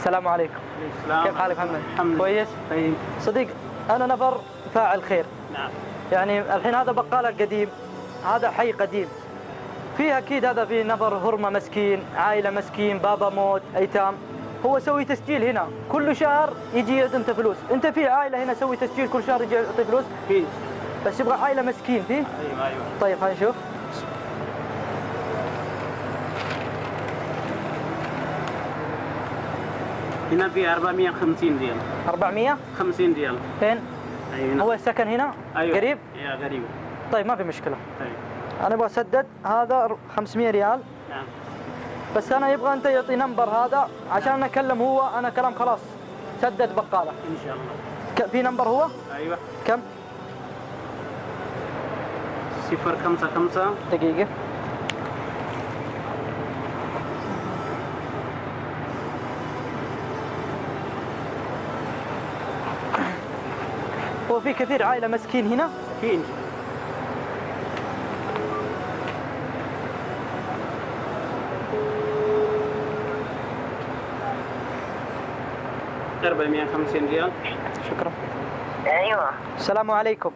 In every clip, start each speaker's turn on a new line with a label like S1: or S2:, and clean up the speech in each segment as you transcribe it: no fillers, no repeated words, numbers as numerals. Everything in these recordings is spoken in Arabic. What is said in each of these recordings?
S1: السلام عليكم.
S2: السلام.
S1: كيف حالك محمد؟
S2: الحمد.
S1: كويس؟
S2: طيب.
S1: صديق، أنا نفر فاعل خير.
S2: نعم.
S1: يعني الحين هذا بقالة قديم، هذا حي قديم. فيه أكيد هذا فيه نفر هرمة مسكين، عائلة مسكين، بابا موت، أيتام. هو سوي تسجيل هنا، كل شهر يجي يعطي أنت فلوس. أنت في عائلة هنا سوي تسجيل كل شهر يجي يعطي فلوس؟
S2: فيه.
S1: بس يبغى عائلة مسكين فيه؟
S2: أيوه.
S1: طيب خلينا نشوف.
S2: هنا في 450 ريال.
S1: 450
S2: ريال.
S1: فين؟
S2: أيوه.
S1: هو سكن هنا؟
S2: أيوه.
S1: قريب؟
S2: يا قريب.
S1: طيب ما في مشكلة.
S2: طيب.
S1: أنا أبغى أسدد هذا 500 ريال.
S2: نعم.
S1: بس أنا يبغى أنت يعطي نمبر هذا عشان أنا أكلم هو، أنا كلام خلاص سدد بقالة.
S2: إن شاء الله.
S1: في نمبر هو؟
S2: أيوه.
S1: كم؟
S2: 055.
S1: دقيقة. هو في كثير عائلة مسكين هنا؟
S2: في. 450 ريال.
S1: شكرا.
S3: ايوه.
S1: السلام عليكم.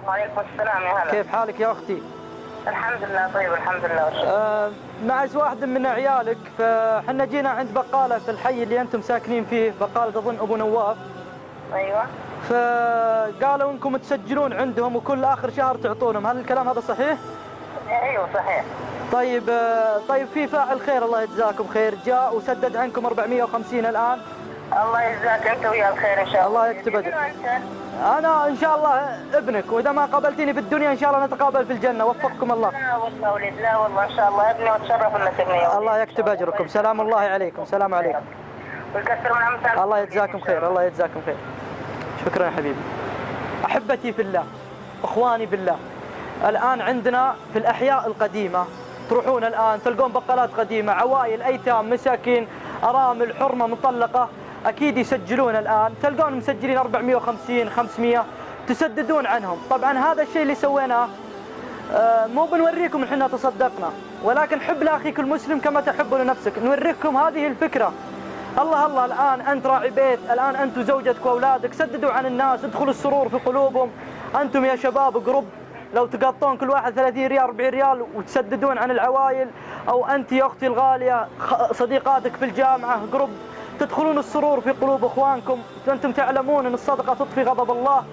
S3: وعليكم السلام يا هلا.
S1: كيف حالك يا أختي؟
S3: الحمد لله طيب الحمد لله والشكر.
S1: نعس واحد من عيالك، فحنا جينا عند بقالة في الحي اللي أنتم ساكنين فيه، بقالة أظن أبو نواف.
S3: ايوه.
S1: فقالوا إنكم تسجلون عندهم وكل آخر شهر تعطونهم، هل الكلام هذا صحيح؟
S3: ايوه صحيح.
S1: طيب في فاعل خير الله يجزاكم خير جاء وسدد عنكم 450 الآن.
S3: الله يجزاك انت ويا الخير ان شاء الله.
S1: الله يكتب أجرك. أنا إن شاء الله ابنك، وإذا ما قابلتني في الدنيا إن شاء الله نتقابل في الجنة، وفقكم الله.
S3: لا والله ولد، لا والله ان شاء الله ابني وتشرف انك ابني.
S1: الله يكتب أجركم. سلام الله عليكم. سلام عليكم.
S3: ويكثر من امثالكم.
S1: الله يجزاكم خير. الله يجزاكم خير. شكرا يا حبيبي. أحبتي في الله، إخواني بالله، الآن عندنا في الأحياء القديمة تروحون الآن تلقون بقالات قديمة، عوائل أيتام مساكين أرامل حرمة مطلقة، أكيد يسجلون الآن، تلقون مسجلين 450 500 تسددون عنهم. طبعا هذا الشيء اللي سويناه مو بنوريكم إحنا تصدقنا، ولكن حب لأخيك المسلم كما تحب لنفسك. نوريكم هذه الفكرة. الله الآن أنت راعي بيت، الآن أنت وزوجتك وأولادك سددوا عن الناس، ادخلوا السرور في قلوبهم. أنتم يا شباب قرب، لو تقطون كل واحد 30 ريال 40 ريال وتسددون عن العوائل، أو أنت يا أختي الغالية صديقاتك في الجامعة قرب، تدخلون السرور في قلوب إخوانكم. أنتم تعلمون أن الصدقة تطفي غضب الله.